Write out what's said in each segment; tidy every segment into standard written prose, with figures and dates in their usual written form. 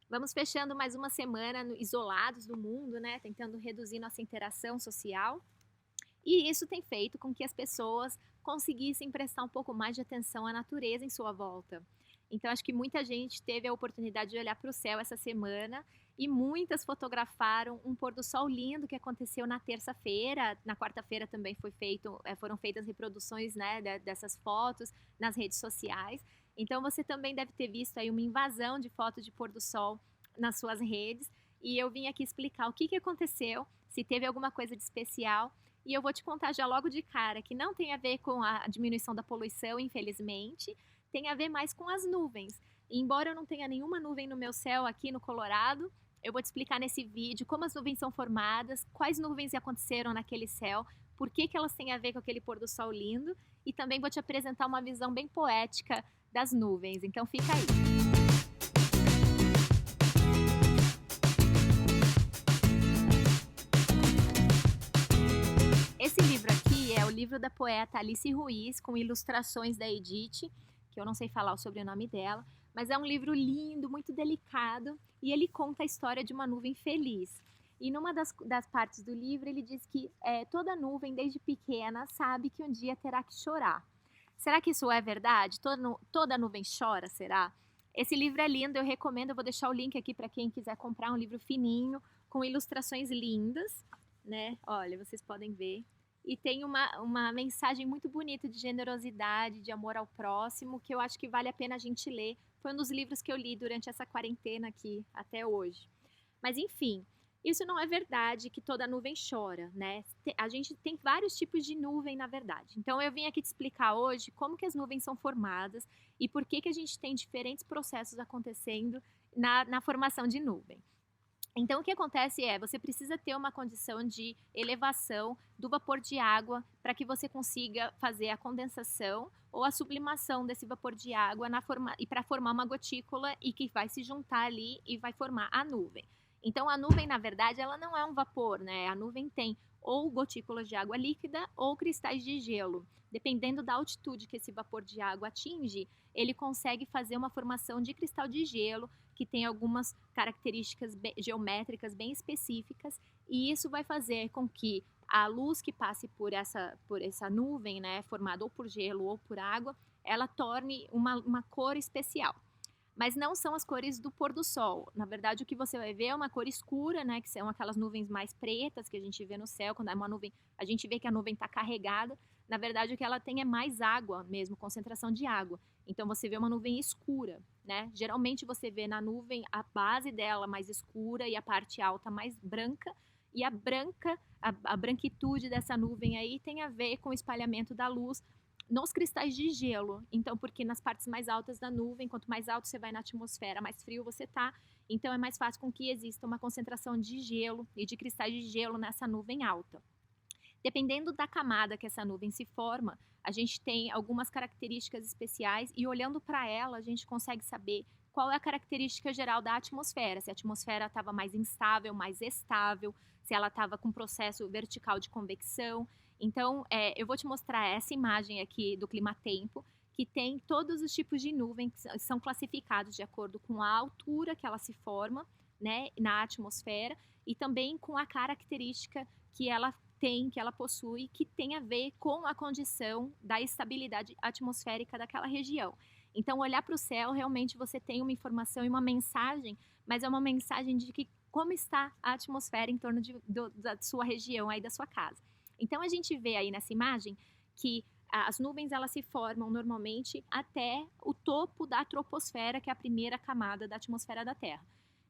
Vamos fechando mais uma semana isolados do mundo, né? Tentando reduzir nossa interação social. E isso tem feito com que as pessoas conseguissem prestar um pouco mais de atenção à natureza em sua volta. Então, acho que muita gente teve a oportunidade de olhar para o céu essa semana e muitas fotografaram um pôr do sol lindo que aconteceu na terça-feira. Na quarta-feira também foram feitas reproduções, né, dessas fotos nas redes sociais. Então, você também deve ter visto aí uma invasão de fotos de pôr do sol nas suas redes. E eu vim aqui explicar o que aconteceu, se teve alguma coisa de especial. E eu vou te contar já logo de cara que não tem a ver com a diminuição da poluição, infelizmente, tem a ver mais com as nuvens. E embora eu não tenha nenhuma nuvem no meu céu aqui no Colorado, eu vou te explicar nesse vídeo como as nuvens são formadas, quais nuvens aconteceram naquele céu, por que elas têm a ver com aquele pôr do sol lindo, e também vou te apresentar uma visão bem poética das nuvens. Então fica aí. Esse livro aqui é o livro da poeta Alice Ruiz, com ilustrações da Edith, que eu não sei falar o sobrenome dela, mas é um livro lindo, muito delicado, e ele conta a história de uma nuvem feliz. E numa das partes do livro ele diz que toda nuvem, desde pequena, sabe que um dia terá que chorar. Será que isso é verdade? Toda nuvem chora, será? Esse livro é lindo, eu recomendo, eu vou deixar o link aqui para quem quiser comprar um livro fininho, com ilustrações lindas, né? Olha, vocês podem ver. E tem uma mensagem muito bonita de generosidade, de amor ao próximo, que eu acho que vale a pena a gente ler. Foi um dos livros que eu li durante essa quarentena aqui, até hoje. Mas enfim, isso não é verdade que toda nuvem chora, né? A gente tem vários tipos de nuvem, na verdade. Então eu vim aqui te explicar hoje como que as nuvens são formadas e por que a gente tem diferentes processos acontecendo na formação de nuvem. Então, o que acontece você precisa ter uma condição de elevação do vapor de água para que você consiga fazer a condensação ou a sublimação desse vapor de água e para formar uma gotícula e que vai se juntar ali e vai formar a nuvem. Então, a nuvem, na verdade, ela não é um vapor, né? A nuvem tem ou gotículas de água líquida ou cristais de gelo. Dependendo da altitude que esse vapor de água atinge, ele consegue fazer uma formação de cristal de gelo, que tem algumas características geométricas bem específicas, e isso vai fazer com que a luz que passe por essa nuvem, né, formada ou por gelo ou por água, ela torne uma cor especial. Mas não são as cores do pôr do sol. Na verdade, o que você vai ver é uma cor escura, né, que são aquelas nuvens mais pretas que a gente vê no céu, quando é uma nuvem, a gente vê que a nuvem está carregada. Na verdade, o que ela tem é mais água mesmo, concentração de água. Então você vê uma nuvem escura, né? Geralmente você vê na nuvem a base dela mais escura e a parte alta mais branca. E a branquitude dessa nuvem aí tem a ver com o espalhamento da luz nos cristais de gelo. Então, porque nas partes mais altas da nuvem, quanto mais alto você vai na atmosfera, mais frio você tá. Então, é mais fácil com que exista uma concentração de gelo e de cristais de gelo nessa nuvem alta. Dependendo da camada que essa nuvem se forma, a gente tem algumas características especiais e olhando para ela, a gente consegue saber qual é a característica geral da atmosfera. Se a atmosfera estava mais instável, mais estável, se ela estava com processo vertical de convecção. Então, eu vou te mostrar essa imagem aqui do clima-tempo, que tem todos os tipos de nuvem que são classificados de acordo com a altura que ela se forma, né, na atmosfera e também com a característica que ela tem, que ela possui, que tem a ver com a condição da estabilidade atmosférica daquela região. Então, olhar para o céu, realmente você tem uma informação e uma mensagem, mas é uma mensagem de que como está a atmosfera em torno da sua região, aí da sua casa. Então, a gente vê aí nessa imagem que as nuvens elas se formam normalmente até o topo da troposfera, que é a primeira camada da atmosfera da Terra.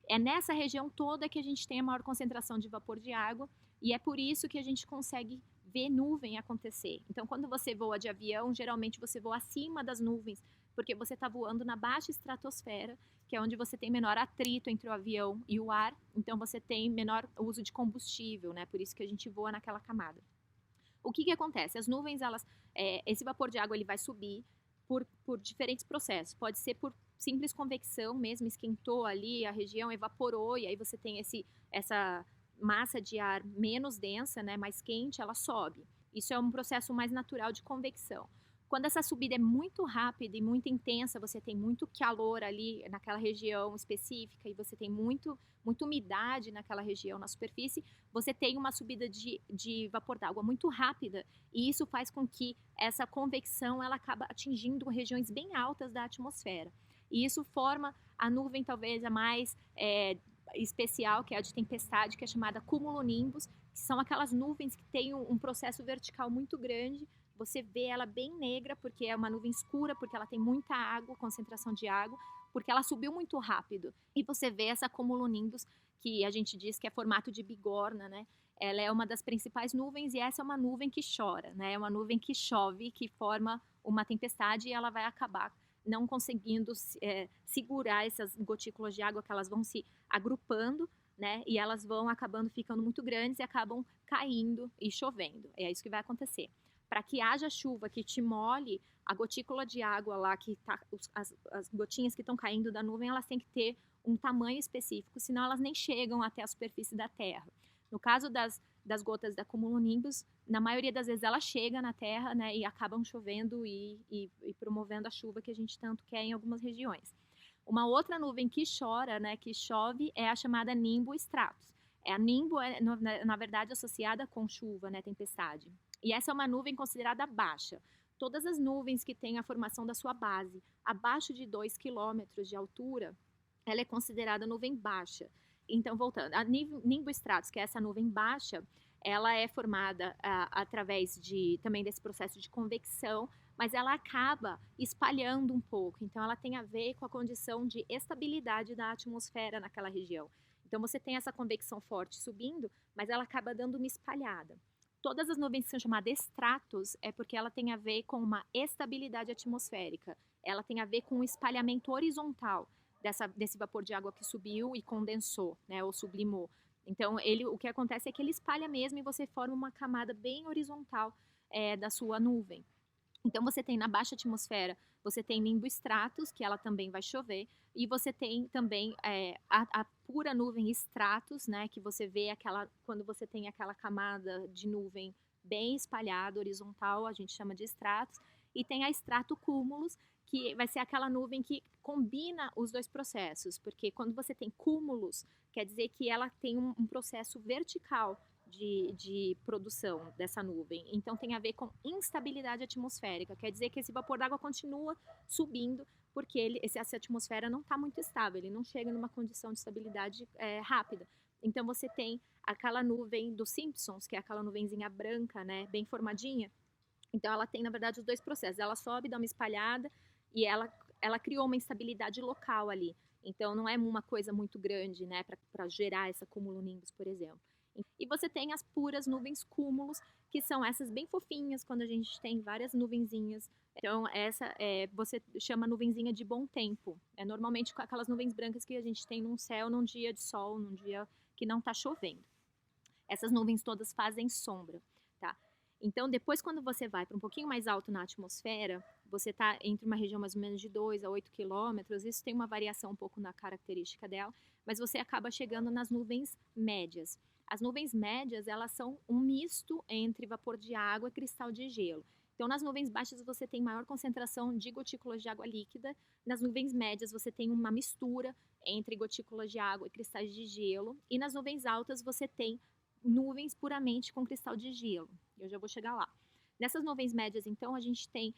É nessa região toda que a gente tem a maior concentração de vapor de água e é por isso que a gente consegue ver nuvem acontecer. Então, quando você voa de avião, geralmente você voa acima das nuvens, porque você está voando na baixa estratosfera, que é onde você tem menor atrito entre o avião e o ar, então você tem menor uso de combustível, né? Por isso que a gente voa naquela camada. O que acontece? As nuvens, esse vapor de água ele vai subir por diferentes processos. Pode ser por simples convecção mesmo, esquentou ali a região, evaporou, e aí você tem essa massa de ar menos densa, né, mais quente, ela sobe. Isso é um processo mais natural de convecção. Quando essa subida é muito rápida e muito intensa, você tem muito calor ali naquela região específica e você tem muita umidade naquela região na superfície, você tem uma subida de vapor d'água muito rápida e isso faz com que essa convecção ela acaba atingindo regiões bem altas da atmosfera. E isso forma a nuvem talvez a mais especial, que é a de tempestade, que é chamada cumulonimbus, que são aquelas nuvens que têm um processo vertical muito grande. Você vê ela bem negra, porque é uma nuvem escura, porque ela tem muita água, concentração de água, porque ela subiu muito rápido. E você vê essa cumulonimbus, que a gente diz que é formato de bigorna, né? Ela é uma das principais nuvens e essa é uma nuvem que chora, né? É uma nuvem que chove, que forma uma tempestade e ela vai acabar não conseguindo segurar essas gotículas de água, que elas vão se agrupando, né? E elas vão acabando ficando muito grandes e acabam caindo e chovendo. É isso que vai acontecer. Para que haja chuva que te molhe, a gotícula de água lá, que tá, as gotinhas que estão caindo da nuvem, elas têm que ter um tamanho específico, senão elas nem chegam até a superfície da Terra. No caso das gotas da cumulonimbus, na maioria das vezes ela chega na Terra, né, e acabam chovendo e promovendo a chuva que a gente tanto quer em algumas regiões. Uma outra nuvem que chora, né, que chove, é a chamada nimbostratus. A nimbo na verdade, associada com chuva, né, tempestade. E essa é uma nuvem considerada baixa. Todas as nuvens que têm a formação da sua base abaixo de 2 quilômetros de altura, ela é considerada nuvem baixa. Então, voltando, a nimbostratus, que é essa nuvem baixa, ela é formada através também desse processo de convecção, mas ela acaba espalhando um pouco. Então, ela tem a ver com a condição de estabilidade da atmosfera naquela região. Então, você tem essa convecção forte subindo, mas ela acaba dando uma espalhada. Todas as nuvens que são chamadas estratos é porque ela tem a ver com uma estabilidade atmosférica. Ela tem a ver com um espalhamento horizontal desse vapor de água que subiu e condensou, né, ou sublimou. Então, o que acontece é que ele espalha mesmo e você forma uma camada bem horizontal da sua nuvem. Então, você tem na baixa atmosfera, você tem nimbostratus, que ela também vai chover, e você tem também a pura nuvem stratus, né, que você vê quando você tem aquela camada de nuvem bem espalhada, horizontal, a gente chama de stratus, e tem a stratocumulus, que vai ser aquela nuvem que combina os dois processos, porque quando você tem cúmulos, quer dizer que ela tem um processo vertical de produção dessa nuvem. Então tem a ver com instabilidade atmosférica, quer dizer que esse vapor d'água continua subindo porque essa atmosfera não está muito estável, ele não chega numa condição de estabilidade rápida. Então você tem aquela nuvem dos Simpsons, que é aquela nuvenzinha branca, né, bem formadinha. Então ela tem, na verdade, os dois processos. Ela sobe, dá uma espalhada e ela criou uma instabilidade local ali. Então não é uma coisa muito grande, né, para gerar essa cumulonimbus, por exemplo. E você tem as puras nuvens cúmulos, que são essas bem fofinhas, quando a gente tem várias nuvenzinhas. Então, essa você chama nuvenzinha de bom tempo. É normalmente com aquelas nuvens brancas que a gente tem num céu, num dia de sol, num dia que não está chovendo. Essas nuvens todas fazem sombra, tá? Então, depois, quando você vai para um pouquinho mais alto na atmosfera, você está entre uma região mais ou menos de 2 a 8 quilômetros, isso tem uma variação um pouco na característica dela, mas você acaba chegando nas nuvens médias. As nuvens médias, elas são um misto entre vapor de água e cristal de gelo. Então, nas nuvens baixas, você tem maior concentração de gotículas de água líquida. Nas nuvens médias, você tem uma mistura entre gotículas de água e cristais de gelo. E nas nuvens altas, você tem nuvens puramente com cristal de gelo. Eu já vou chegar lá. Nessas nuvens médias, então, a gente tem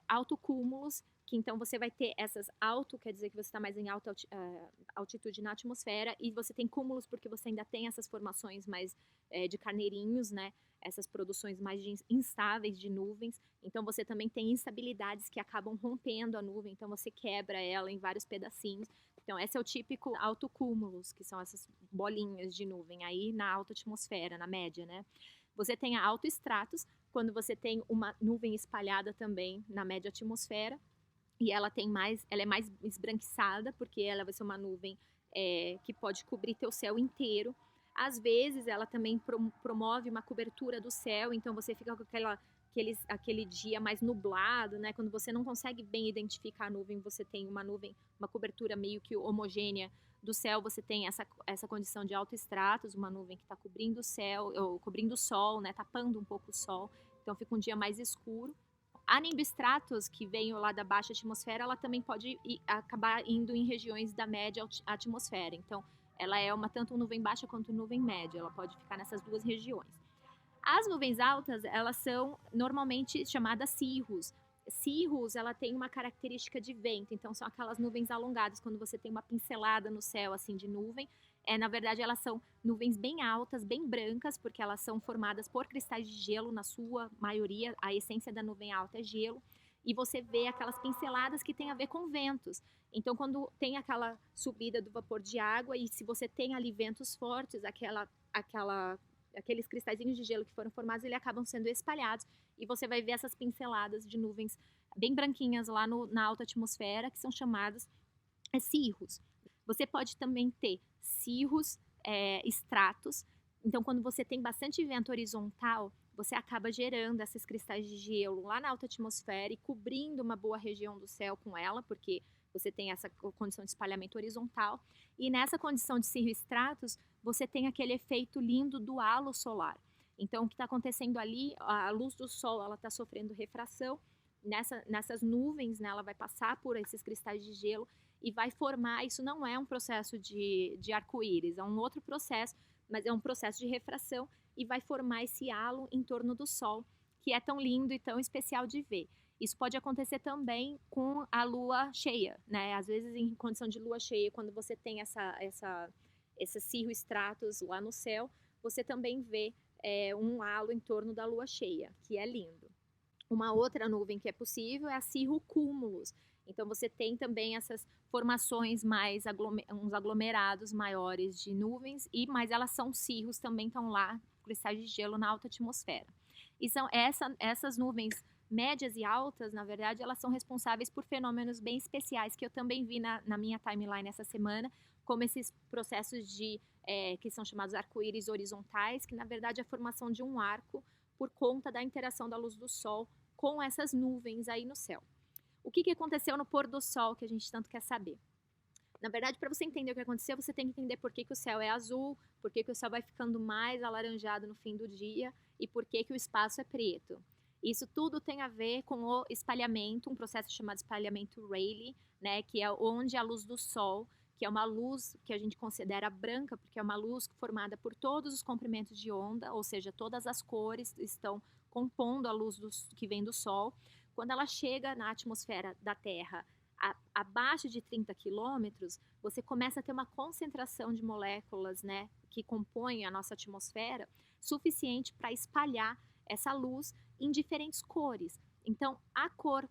altocúmulos, que então você vai ter essas alto, quer dizer que você está mais em alta altitude na atmosfera, e você tem cúmulos porque você ainda tem essas formações mais de carneirinhos, né? Essas produções mais instáveis de nuvens. Então você também tem instabilidades que acabam rompendo a nuvem, então você quebra ela em vários pedacinhos. Então esse é o típico altocúmulos, que são essas bolinhas de nuvem aí na alta atmosfera, na média, né? Você tem a altoestratos, quando você tem uma nuvem espalhada também na média atmosfera, e ela é mais esbranquiçada, porque ela vai ser uma nuvem que pode cobrir teu céu inteiro. Às vezes, ela também promove uma cobertura do céu, então você fica com aquele dia mais nublado, né? Quando você não consegue bem identificar a nuvem, você tem uma cobertura meio que homogênea do céu, você tem essa condição de altoestratos, uma nuvem que está cobrindo o céu, ou cobrindo o sol, né? Tapando um pouco o sol, então fica um dia mais escuro. A nimbostratus, que vem lá da baixa atmosfera, ela também pode acabar indo em regiões da média atmosfera. Então, ela é tanto nuvem baixa quanto nuvem média, ela pode ficar nessas duas regiões. As nuvens altas, elas são normalmente chamadas cirrus. Cirrus, ela tem uma característica de vento, então são aquelas nuvens alongadas, quando você tem uma pincelada no céu, assim, de nuvem. Na verdade, elas são nuvens bem altas, bem brancas, porque elas são formadas por cristais de gelo, na sua maioria, a essência da nuvem alta é gelo, e você vê aquelas pinceladas que tem a ver com ventos. Então, quando tem aquela subida do vapor de água, e se você tem ali ventos fortes, aqueles cristalzinhos de gelo que foram formados, eles acabam sendo espalhados, e você vai ver essas pinceladas de nuvens bem branquinhas lá na alta atmosfera, que são chamados cirrus. Você pode também ter cirrus stratus. Então, quando você tem bastante vento horizontal, você acaba gerando esses cristais de gelo lá na alta atmosfera e cobrindo uma boa região do céu com ela, porque você tem essa condição de espalhamento horizontal. E nessa condição de cirrostratus, você tem aquele efeito lindo do halo solar. Então, o que está acontecendo ali, a luz do sol, ela está sofrendo refração nessas nuvens, né, ela vai passar por esses cristais de gelo e vai formar, isso não é um processo de arco-íris, é um outro processo, mas é um processo de refração e vai formar esse halo em torno do Sol, que é tão lindo e tão especial de ver. Isso pode acontecer também com a lua cheia, né? Às vezes, em condição de lua cheia, quando você tem esse cirrostratus lá no céu, você também vê um halo em torno da lua cheia, que é lindo. Uma outra nuvem que é possível é a cirrocúmulos. Então, você tem também essas formações uns aglomerados maiores de nuvens, mas elas são cirros, também estão lá, cristais de gelo na alta atmosfera. E são essas nuvens médias e altas, na verdade, elas são responsáveis por fenômenos bem especiais, que eu também vi na minha timeline essa semana, como esses processos que são chamados arco-íris horizontais, que na verdade é a formação de um arco por conta da interação da luz do sol com essas nuvens aí no céu. O que aconteceu no pôr do sol, que a gente tanto quer saber? Na verdade, para você entender o que aconteceu, você tem que entender por que o céu é azul, por que o céu vai ficando mais alaranjado no fim do dia e por que o espaço é preto. Isso tudo tem a ver com o espalhamento, um processo chamado espalhamento Rayleigh, né, que é onde a luz do sol, que é uma luz que a gente considera branca, porque é uma luz formada por todos os comprimentos de onda, ou seja, todas as cores estão compondo a luz que vem do sol. Quando ela chega na atmosfera da Terra abaixo de 30 quilômetros, você começa a ter uma concentração de moléculas, né, que compõem a nossa atmosfera, suficiente para espalhar essa luz em diferentes cores. Então, a cor,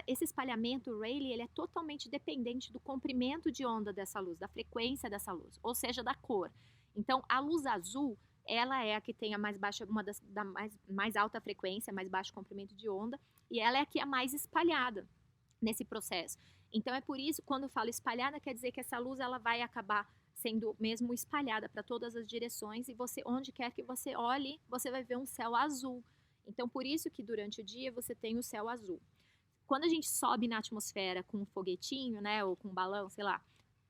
esse espalhamento Rayleigh, ele é totalmente dependente do comprimento de onda dessa luz, da frequência dessa luz, ou seja, da cor. Então, a luz azul, ela é a que tem a mais baixa, mais alta frequência, mais baixo comprimento de onda, e ela é a que é mais espalhada nesse processo. Então, é por isso, quando eu falo espalhada, quer dizer que essa luz ela vai acabar sendo mesmo espalhada para todas as direções, e você, onde quer que você olhe, você vai ver um céu azul. Então, por isso que durante o dia você tem o céu azul. Quando a gente sobe na atmosfera com um foguetinho, né, ou com um balão, sei lá,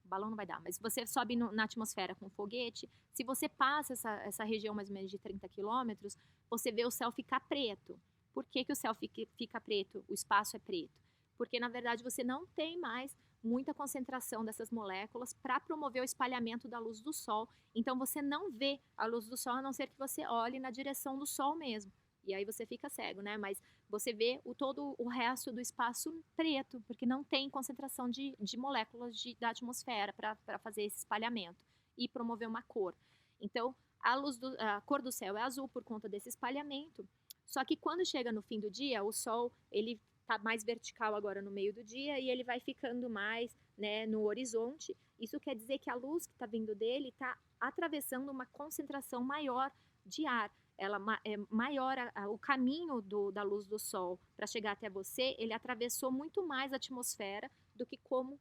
balão não vai dar, mas você sobe na atmosfera com um foguete, se você passa essa região mais ou menos de 30 quilômetros, você vê o céu ficar preto. Por que o céu fica preto? O espaço é preto. Porque, na verdade, você não tem mais muita concentração dessas moléculas para promover o espalhamento da luz do sol. Então, você não vê a luz do sol, a não ser que você olhe na direção do sol mesmo. E aí você fica cego, né? Mas você vê todo o resto do espaço preto, porque não tem concentração de moléculas da atmosfera para fazer esse espalhamento e promover uma cor. Então, a cor do céu é azul por conta desse espalhamento. Só que quando chega no fim do dia, o sol, ele está mais vertical agora no meio do dia e ele vai ficando mais, né, no horizonte. Isso quer dizer que a luz que está vindo dele está atravessando uma concentração maior de ar. Ela é maior, o caminho da luz do sol para chegar até você, ele atravessou muito mais a atmosfera do que como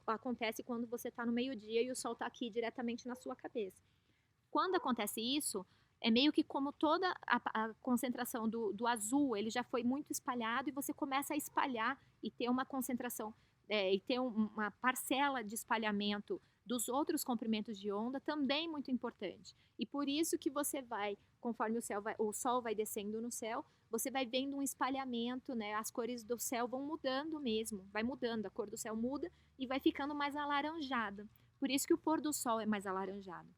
acontece quando você está no meio-dia e o sol está aqui diretamente na sua cabeça. Quando acontece isso, é meio que como toda a concentração do azul, ele já foi muito espalhado e você começa a espalhar e ter uma concentração, e ter uma parcela de espalhamento dos outros comprimentos de onda também muito importante. E por isso que você vai, conforme o sol vai descendo no céu, você vai vendo um espalhamento, né? As cores do céu vão mudando mesmo, vai mudando, a cor do céu muda e vai ficando mais alaranjada. Por isso que o pôr do sol é mais alaranjado.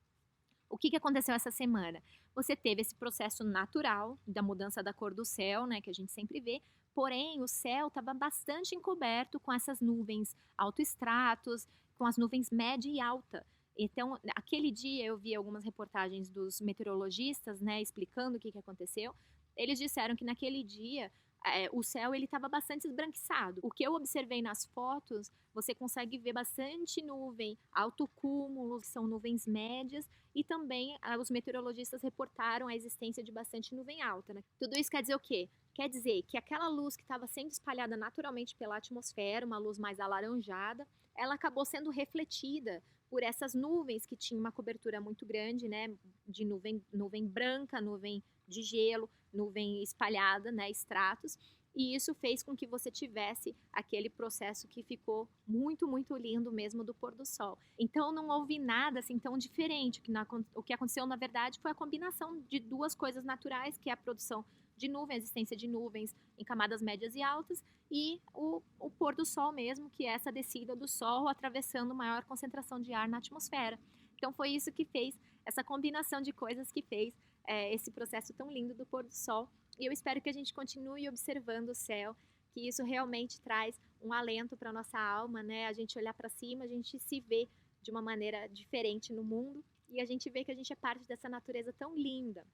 O que aconteceu essa semana? Você teve esse processo natural da mudança da cor do céu, né, que a gente sempre vê, porém o céu estava bastante encoberto com essas nuvens alto-estratos, com as nuvens média e alta. Então, aquele dia eu vi algumas reportagens dos meteorologistas, né, explicando o que aconteceu. Eles disseram que naquele dia o céu ele estava bastante esbranquiçado. O que eu observei nas fotos, você consegue ver bastante nuvem, alto cúmulo, que são nuvens médias, e também os meteorologistas reportaram a existência de bastante nuvem alta. Né? Tudo isso quer dizer o quê? Quer dizer que aquela luz que estava sendo espalhada naturalmente pela atmosfera, uma luz mais alaranjada, ela acabou sendo refletida por essas nuvens que tinham uma cobertura muito grande, né, de nuvem branca, nuvem de gelo, nuvem espalhada, né, estratos, e isso fez com que você tivesse aquele processo que ficou muito, muito lindo mesmo do pôr do sol. Então não houve nada assim tão diferente. O que aconteceu, na verdade, foi a combinação de duas coisas naturais, que é a produção de nuvem, a existência de nuvens em camadas médias e altas, e o pôr do sol mesmo, que é essa descida do sol atravessando maior concentração de ar na atmosfera. Então foi isso que fez, essa combinação de coisas que fez esse processo tão lindo do pôr do sol. E eu espero que a gente continue observando o céu, que isso realmente traz um alento para a nossa alma, né? A gente olhar para cima, a gente se vê de uma maneira diferente no mundo e a gente vê que a gente é parte dessa natureza tão linda.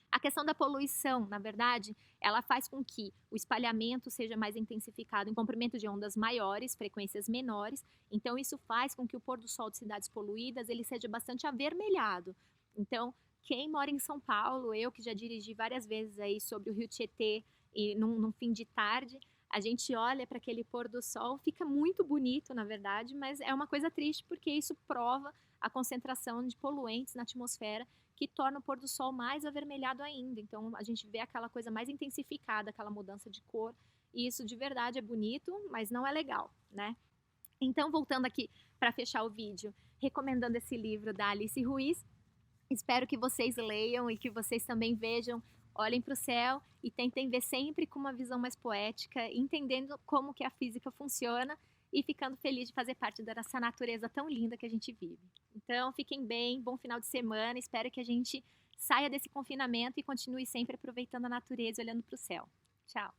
A questão da poluição, na verdade, ela faz com que o espalhamento seja mais intensificado em comprimento de ondas maiores, frequências menores. Então, isso faz com que o pôr do sol de cidades poluídas ele seja bastante avermelhado. Então, quem mora em São Paulo, eu que já dirigi várias vezes aí sobre o Rio Tietê e num fim de tarde, a gente olha para aquele pôr do sol, fica muito bonito, na verdade, mas é uma coisa triste porque isso prova a concentração de poluentes na atmosfera que torna o pôr do sol mais avermelhado ainda. Então a gente vê aquela coisa mais intensificada, aquela mudança de cor, e isso de verdade é bonito, mas não é legal, né? Então, voltando aqui para fechar o vídeo, recomendando esse livro da Alice Ruiz, espero que vocês leiam e que vocês também vejam, olhem para o céu e tentem ver sempre com uma visão mais poética, entendendo como que a física funciona e ficando feliz de fazer parte dessa natureza tão linda que a gente vive. Então, fiquem bem, bom final de semana, espero que a gente saia desse confinamento e continue sempre aproveitando a natureza e olhando para o céu. Tchau!